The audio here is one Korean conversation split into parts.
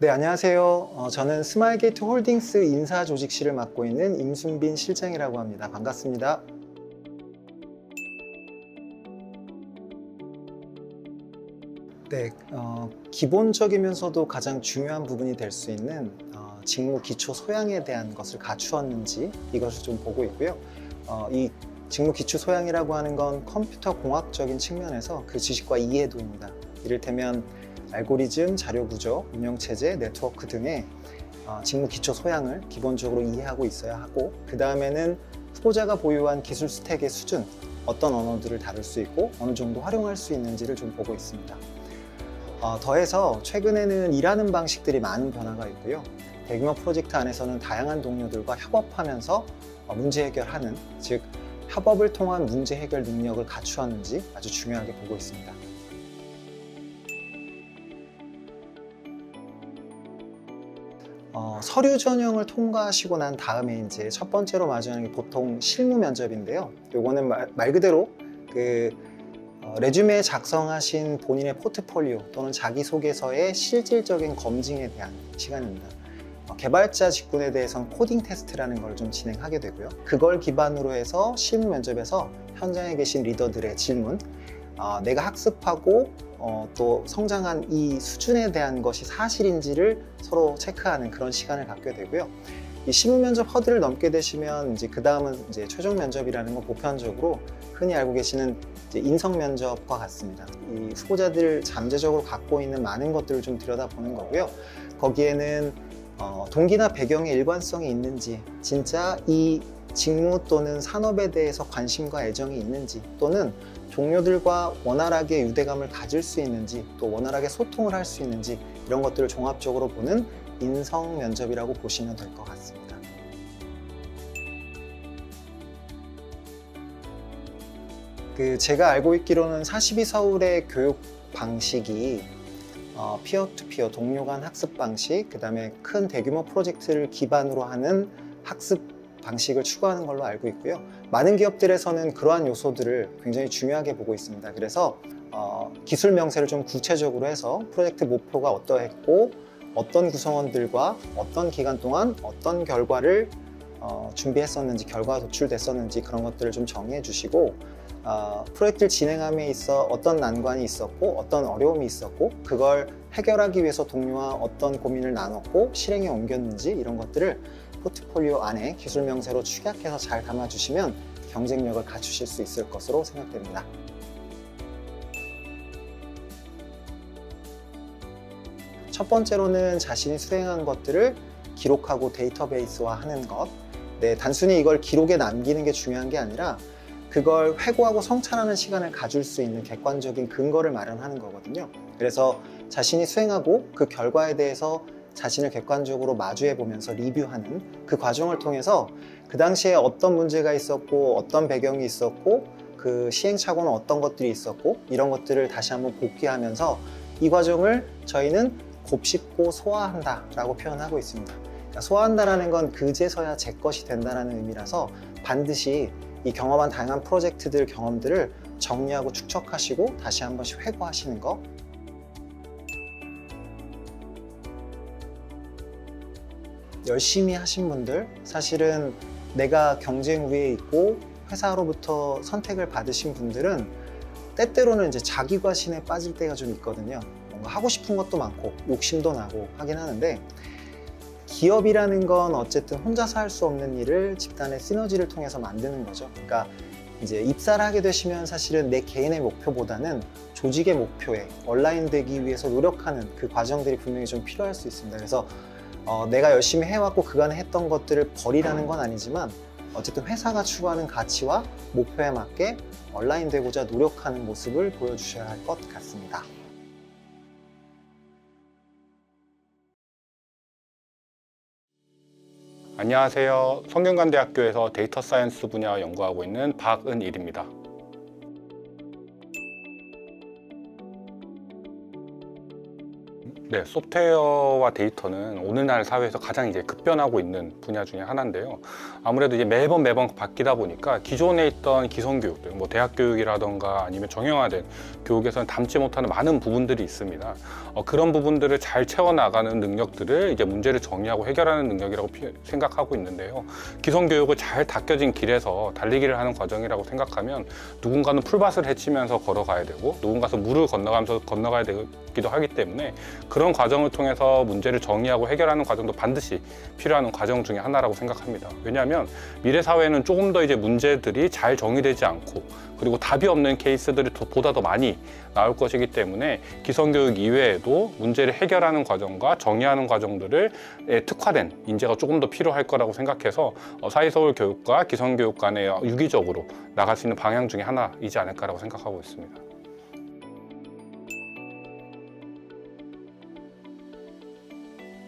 네, 안녕하세요. 저는 스마일게이트 홀딩스 인사조직실을 맡고 있는 임순빈 실장이라고 합니다. 반갑습니다. 네, 기본적이면서도 가장 중요한 부분이 될 수 있는 직무 기초 소양에 대한 것을 갖추었는지 이것을 좀 보고 있고요. 이 직무 기초 소양이라고 하는 건 컴퓨터 공학적인 측면에서 그 지식과 이해도입니다. 이를테면 알고리즘, 자료 구조, 운영체제, 네트워크 등의 직무 기초 소양을 기본적으로 이해하고 있어야 하고, 그 다음에는 후보자가 보유한 기술 스택의 수준, 어떤 언어들을 다룰 수 있고 어느 정도 활용할 수 있는지를 좀 보고 있습니다. 더해서 최근에는 일하는 방식들이 많은 변화가 있고요. 대규모 프로젝트 안에서는 다양한 동료들과 협업하면서 문제 해결하는, 즉 협업을 통한 문제 해결 능력을 갖추었는지 아주 중요하게 보고 있습니다. 서류 전형을 통과하시고 난 다음에 이제 첫 번째로 마주하는 게 보통 실무 면접인데요. 요거는 말 그대로 레주메 작성하신 본인의 포트폴리오 또는 자기소개서의 실질적인 검증에 대한 시간입니다. 개발자 직군에 대해서는 코딩 테스트라는 걸 좀 진행하게 되고요. 그걸 기반으로 해서 실무 면접에서 현장에 계신 리더들의 질문, 내가 학습하고 또 성장한 이 수준에 대한 것이 사실인지를 서로 체크하는 그런 시간을 갖게 되고요. 이 실무 면접 허들을 넘게 되시면 이제 그 다음은 이제 최종 면접이라는 건 보편적으로 흔히 알고 계시는 이제 인성 면접과 같습니다. 이 후보자들 잠재적으로 갖고 있는 많은 것들을 좀 들여다보는 거고요. 거기에는 동기나 배경의 일관성이 있는지, 진짜 이 직무 또는 산업에 대해서 관심과 애정이 있는지, 또는 동료들과 원활하게 유대감을 가질 수 있는지, 또 원활하게 소통을 할 수 있는지, 이런 것들을 종합적으로 보는 인성 면접이라고 보시면 될 것 같습니다. 제가 알고 있기로는 42서울의 교육 방식이 피어 투 피어, 동료 간 학습 방식, 그 다음에 큰 대규모 프로젝트를 기반으로 하는 학습 방식을 추구하는 걸로 알고 있고요. 많은 기업들에서는 그러한 요소들을 굉장히 중요하게 보고 있습니다. 그래서 기술 명세를 좀 구체적으로 해서 프로젝트 목표가 어떠했고, 어떤 구성원들과 어떤 기간 동안 어떤 결과를 준비했었는지, 결과가 도출됐었는지, 그런 것들을 좀 정리해 주시고, 프로젝트를 진행함에 있어 어떤 난관이 있었고 어떤 어려움이 있었고, 그걸 해결하기 위해서 동료와 어떤 고민을 나눴고 실행에 옮겼는지, 이런 것들을 포트폴리오 안에 기술 명세로 축약해서 잘 담아주시면 경쟁력을 갖추실 수 있을 것으로 생각됩니다. 첫 번째로는 자신이 수행한 것들을 기록하고 데이터베이스화하는 것. 단순히 이걸 기록에 남기는 게 중요한 게 아니라 그걸 회고하고 성찰하는 시간을 가질 수 있는 객관적인 근거를 마련하는 거거든요. 그래서 자신이 수행하고 그 결과에 대해서 자신을 객관적으로 마주해 보면서 리뷰하는 그 과정을 통해서 그 당시에 어떤 문제가 있었고 어떤 배경이 있었고 그 시행착오는 어떤 것들이 있었고, 이런 것들을 다시 한번 복귀하면서 이 과정을 저희는 곱씹고 소화한다 라고 표현하고 있습니다. 그러니까 소화한다라는 건 그제서야 제 것이 된다는 의미라서 반드시 이 경험한 다양한 프로젝트들, 경험들을 정리하고 축적하시고 다시 한 번씩 회고하시는 거. 열심히 하신 분들, 사실은 내가 경쟁 우위에 있고 회사로부터 선택을 받으신 분들은 때때로는 이제 자기 과신에 빠질 때가 좀 있거든요. 뭔가 하고 싶은 것도 많고 욕심도 나고 하긴 하는데, 기업이라는 건 어쨌든 혼자서 할 수 없는 일을 집단의 시너지를 통해서 만드는 거죠. 그러니까 이제 입사를 하게 되시면 사실은 내 개인의 목표보다는 조직의 목표에 얼라인되기 위해서 노력하는 그 과정들이 분명히 좀 필요할 수 있습니다. 그래서 내가 열심히 해왔고 그간에 했던 것들을 버리라는 건 아니지만, 어쨌든 회사가 추구하는 가치와 목표에 맞게 얼라인되고자 노력하는 모습을 보여주셔야 할 것 같습니다. 안녕하세요. 성균관대학교에서 데이터 사이언스 분야 연구하고 있는 박은일입니다. 네, 소프트웨어와 데이터는 오늘날 사회에서 가장 이제 급변하고 있는 분야 중에 하나인데요. 아무래도 이제 매번 바뀌다 보니까 기존에 있던 기성 교육들, 뭐 대학 교육이라던가 아니면 정형화된 교육에서는 담지 못하는 많은 부분들이 있습니다. 그런 부분들을 잘 채워나가는 능력들을 이제 문제를 정의하고 해결하는 능력이라고 생각하고 있는데요. 기성 교육을 잘 닦여진 길에서 달리기를 하는 과정이라고 생각하면 누군가는 풀밭을 헤치면서 걸어가야 되고 누군가는 물을 건너가면서 건너가야 되기도 하기 때문에 그런 과정을 통해서 문제를 정의하고 해결하는 과정도 반드시 필요한 과정 중에 하나라고 생각합니다. 왜냐하면 미래 사회는 조금 더 이제 문제들이 잘 정의되지 않고 그리고 답이 없는 케이스들이 보다 더 많이 나올 것이기 때문에 기성교육 이외에도 문제를 해결하는 과정과 정의하는 과정들을 특화된 인재가 조금 더 필요할 거라고 생각해서 사이서울 교육과 기성교육 간에 유기적으로 나갈 수 있는 방향 중에 하나이지 않을까라고 생각하고 있습니다.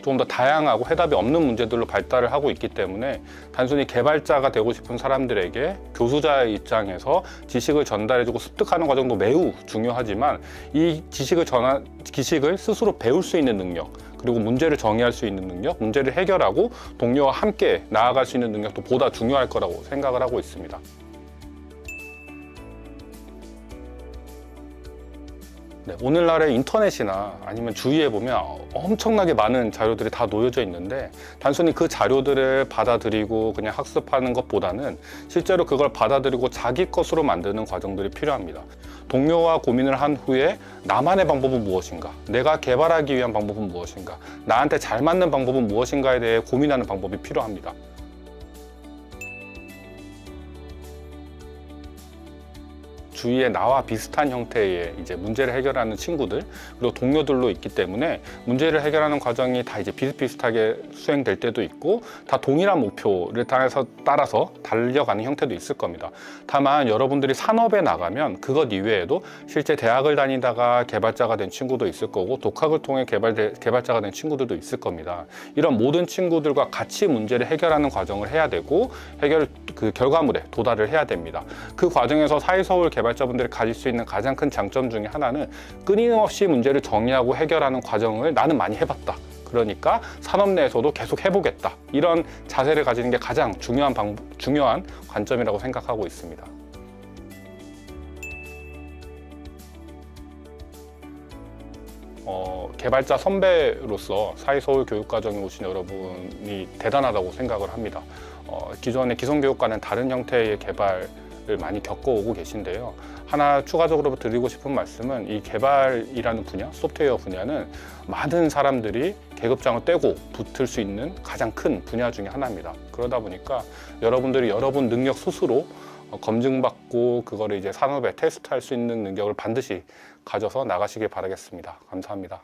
조금 더 다양하고 해답이 없는 문제들로 발달을 하고 있기 때문에 단순히 개발자가 되고 싶은 사람들에게 교수자의 입장에서 지식을 전달해주고 습득하는 과정도 매우 중요하지만 이 지식을 스스로 배울 수 있는 능력, 그리고 문제를 정의할 수 있는 능력, 문제를 해결하고 동료와 함께 나아갈 수 있는 능력도 보다 중요할 거라고 생각을 하고 있습니다. 네, 오늘날의 인터넷이나 아니면 주위에 보면 엄청나게 많은 자료들이 다 놓여져 있는데 단순히 그 자료들을 받아들이고 그냥 학습하는 것보다는 실제로 그걸 받아들이고 자기 것으로 만드는 과정들이 필요합니다. 동료와 고민을 한 후에 나만의 방법은 무엇인가, 내가 개발하기 위한 방법은 무엇인가, 나한테 잘 맞는 방법은 무엇인가에 대해 고민하는 방법이 필요합니다. 주위에 나와 비슷한 형태의 이제 문제를 해결하는 친구들 그리고 동료들로 있기 때문에 문제를 해결하는 과정이 다 이제 비슷비슷하게 수행될 때도 있고 다 동일한 목표를 따라서 달려가는 형태도 있을 겁니다. 다만 여러분들이 산업에 나가면 그것 이외에도 실제 대학을 다니다가 개발자가 된 친구도 있을 거고 독학을 통해 개발자가 된 친구들도 있을 겁니다. 이런 모든 친구들과 같이 문제를 해결하는 과정을 해야 되고 그 결과물에 도달을 해야 됩니다. 그 과정에서 사이서울 개발자분들이 가질 수 있는 가장 큰 장점 중에 하나는 끊임없이 문제를 정의하고 해결하는 과정을 나는 많이 해봤다. 그러니까 산업 내에서도 계속 해보겠다. 이런 자세를 가지는 게 가장 중요한 관점이라고 생각하고 있습니다. 개발자 선배로서 사이서울 교육과정에 오신 여러분이 대단하다고 생각을 합니다. 기존의 기성교육과는 다른 형태의 개발을 많이 겪어오고 계신데요. 하나 추가적으로 드리고 싶은 말씀은 이 개발이라는 분야, 소프트웨어 분야는 많은 사람들이 계급장을 떼고 붙을 수 있는 가장 큰 분야 중에 하나입니다. 그러다 보니까 여러분들이 여러분 능력 스스로 검증받고 그거를 이제 산업에 테스트할 수 있는 능력을 반드시 가져서 나가시길 바라겠습니다. 감사합니다.